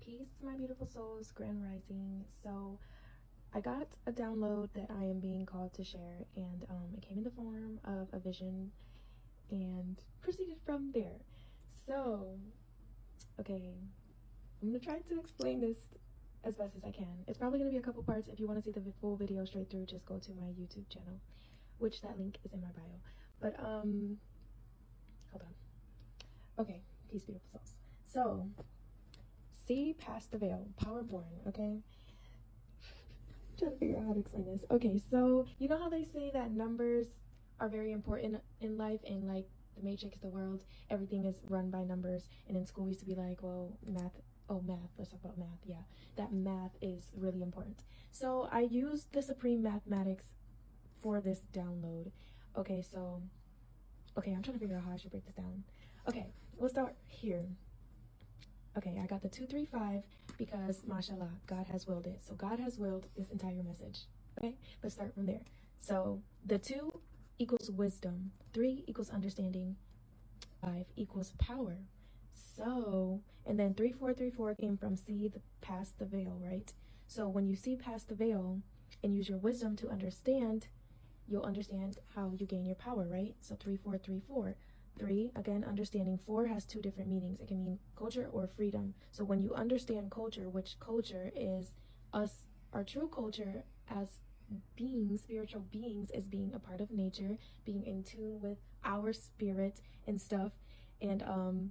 Peace, my beautiful souls, grand rising. So I got a download that I am being called to share, and it came in the form of a vision and proceeded from there. So, okay, I'm gonna try to explain this as best as I can. It's probably gonna be a couple parts. If you want to see the full video straight through, just go to my YouTube channel, which that link is in my bio. But hold on. Okay, peace, beautiful souls. So, see past the veil, power born, okay? I'm trying to figure out how to explain this. Okay, so you know how they say that numbers are very important in life, and like the Matrix, the world, everything is run by numbers. And in school we used to be like, well, math, let's talk about math. Yeah, that math is really important. So I used the supreme mathematics for this download. Okay, so I'm trying to figure out how I should break this down. Okay, we'll start here. Okay, I got the 235 because, mashallah, God has willed it. So God has willed this entire message. Okay, let's start from there. So the 2 equals wisdom, 3 equals understanding, 5 equals power. So, and then 3434 came from see past the veil, right? So when you see past the veil and use your wisdom to understand, you'll understand how you gain your power, right? So 3434. 3, again, understanding. 4 has 2 different meanings. It can mean culture or freedom. So when you understand culture, which culture is us, our true culture as beings, spiritual beings, is being a part of nature, being in tune with our spirit and stuff. And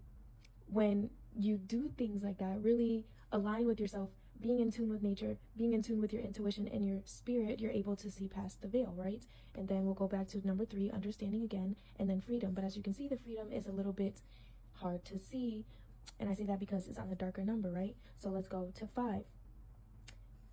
when you do things like that, really align with yourself, being in tune with nature, being in tune with your intuition and your spirit, you're able to see past the veil, right? And then we'll go back to number 3, understanding again, and then freedom. But as you can see, the freedom is a little bit hard to see. And I say that because it's on the darker number, right? So let's go to 5.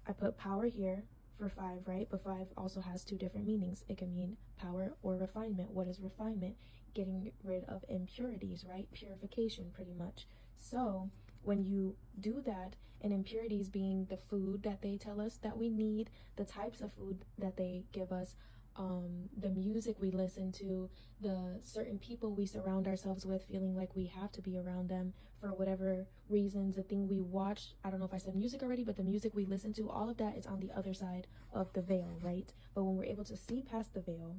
I put power here for 5, right? But 5 also has 2 different meanings. It can mean power or refinement. What is refinement? Getting rid of impurities, right? Purification, pretty much. So when you do that, and impurities being the food that they tell us that we need, the types of food that they give us, the music we listen to, the certain people we surround ourselves with, feeling like we have to be around them for whatever reasons, the thing we watch, I don't know if I said music already, but the music we listen to, all of that is on the other side of the veil, right? But when we're able to see past the veil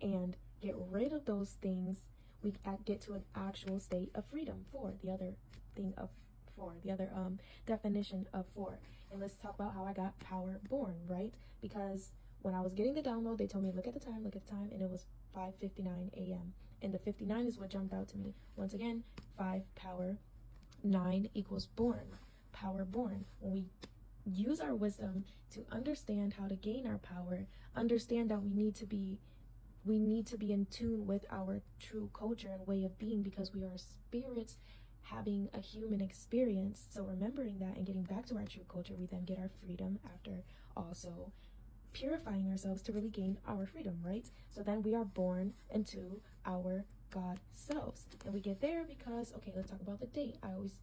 and get rid of those things, we get to an actual state of freedom. 4, the other thing of 4, the other definition of 4. And let's talk about how I got power born, right? Because when I was getting the download, they told me, look at the time, and it was 5:59 a.m. And the 59 is what jumped out to me. Once again, 5 power, 9 equals born, power born. When we use our wisdom to understand how to gain our power, understand that we need to be in tune with our true culture and way of being, because we are spirits having a human experience. So remembering that and getting back to our true culture, we then get our freedom after also purifying ourselves to really gain our freedom, right? So then we are born into our God selves, and we get there because, okay, let's talk about the date. I always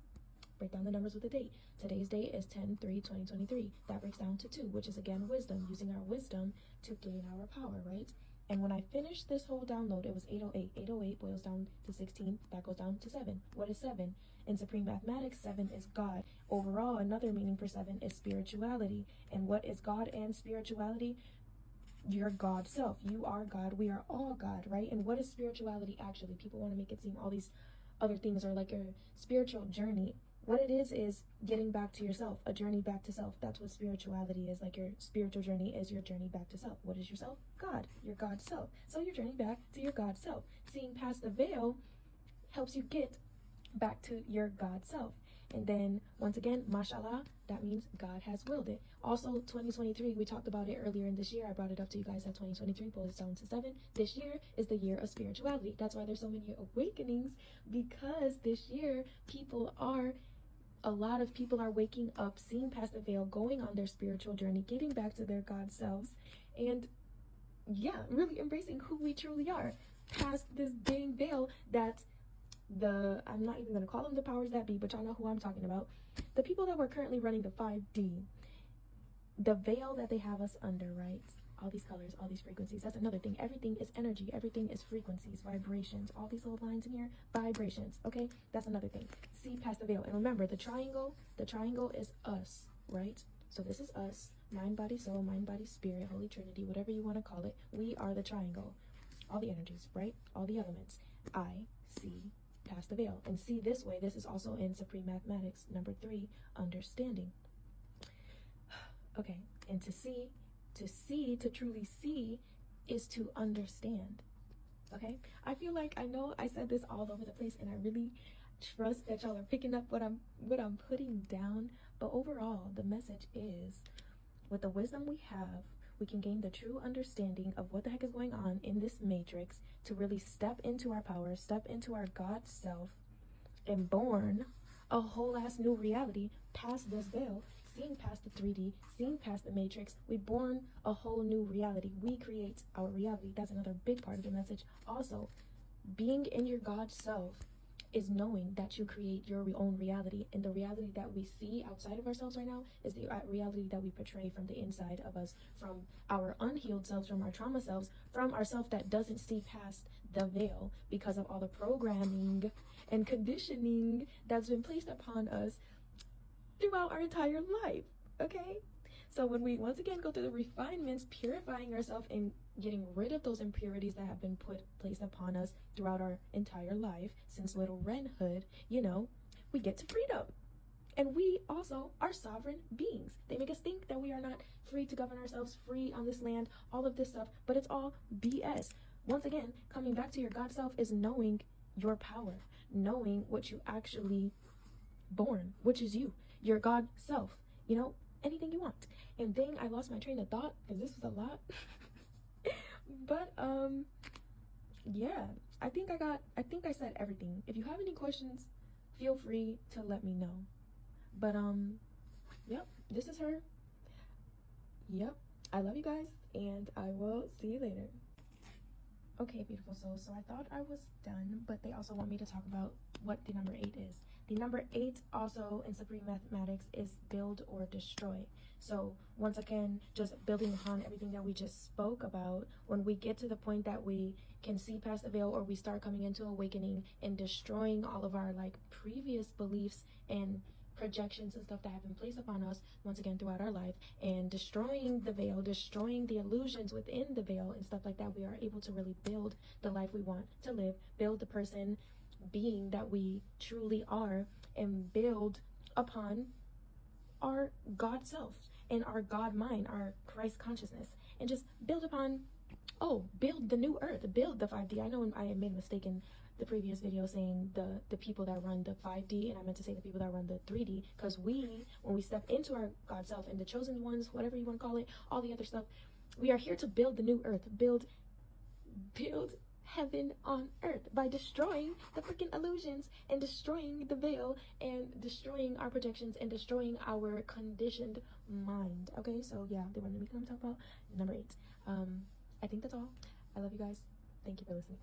break down the numbers with the date. Today's date is 10/3/2023. That breaks down to 2, which is again wisdom, using our wisdom to gain our power, right? And when I finished this whole download, it was 808. 808 boils down to 16. That goes down to 7. What is 7? In supreme mathematics, 7 is God. Overall, another meaning for 7 is spirituality. And what is God and spirituality? Your God self. You are God. We are all God, right? And what is spirituality actually? People want to make it seem all these other things are like a spiritual journey. What it is getting back to yourself, a journey back to self. That's what spirituality is. Like your spiritual journey is your journey back to self. What is yourself? God, your God self. So your journey back to your God self. Seeing past the veil helps you get back to your God self. And then once again, mashallah, that means God has willed it. Also 2023, we talked about it earlier in this year. I brought it up to you guys that 2023 boils down to 7. This year is the year of spirituality. That's why there's so many awakenings, because this year a lot of people are waking up, seeing past the veil, going on their spiritual journey, getting back to their God selves, and yeah, really embracing who we truly are past this dang veil that I'm not even going to call them the powers that be, but y'all know who I'm talking about. The people that were currently running the 5D, the veil that they have us under, right? all these colors, all these frequencies. That's another thing. Everything is energy. Everything is frequencies, vibrations. All these little lines in here, vibrations. Okay, that's another thing. See past the veil. And remember, the triangle is us, right? So this is us, mind, body, soul, mind, body, spirit, Holy Trinity, whatever you want to call it. We are the triangle. All the energies, right? All the elements. I see past the veil. And see this way, this is also in Supreme Mathematics. Number 3, understanding. Okay, and to truly see is to understand. Okay, I feel like, I know I said this all over the place, and I really trust that y'all are picking up what I'm putting down. But overall, the message is, with the wisdom we have, we can gain the true understanding of what the heck is going on in this matrix to really step into our power, step into our God self, and born a whole ass new reality past this veil, seeing past the 3D, seeing past the matrix. We born a whole new reality. We create our reality. That's another big part of the message. Also, being in your God self is knowing that you create your own reality, and the reality that we see outside of ourselves right now is the reality that we portray from the inside of us, from our unhealed selves, from our trauma selves, from ourself that doesn't see past the veil because of all the programming and conditioning that's been placed upon us throughout our entire life. Okay, so when we once again go through the refinements, purifying ourselves and getting rid of those impurities that have been placed upon us throughout our entire life since little Renhood, you know, we get to freedom. And we also are sovereign beings. They make us think that we are not free to govern ourselves, free on this land, all of this stuff, but it's all BS. Once again, coming back to your God self is knowing your power, knowing what you actually born, which is you, your God self, you know, anything you want. And dang, I lost my train of thought because this was a lot. But yeah, I think I said everything. If you have any questions, feel free to let me know. But yep, this is her. Yep, I love you guys, and I will see you later. Okay, beautiful souls, so I thought I was done, but they also want me to talk about what the number 8 is. The number 8 also in Supreme Mathematics is build or destroy. So once again, just building upon everything that we just spoke about, when we get to the point that we can see past the veil, or we start coming into awakening and destroying all of our like previous beliefs and projections and stuff that have been placed upon us once again throughout our life, and destroying the veil, destroying the illusions within the veil and stuff like that, we are able to really build the life we want to live, build the person being that we truly are, and build upon our God self and our God mind, our Christ consciousness, and just build upon, build the new earth, build the 5D. I know I made a mistake in the previous video saying the people that run the 5D, and I meant to say the people that run the 3D, because when we step into our God self and the chosen ones, whatever you want to call it, all the other stuff, we are here to build the new earth, build heaven on earth by destroying the freaking illusions and destroying the veil and destroying our projections and destroying our conditioned mind. Okay, so yeah, they wanted me to come talk about number 8. I think that's all. I love you guys. Thank you for listening.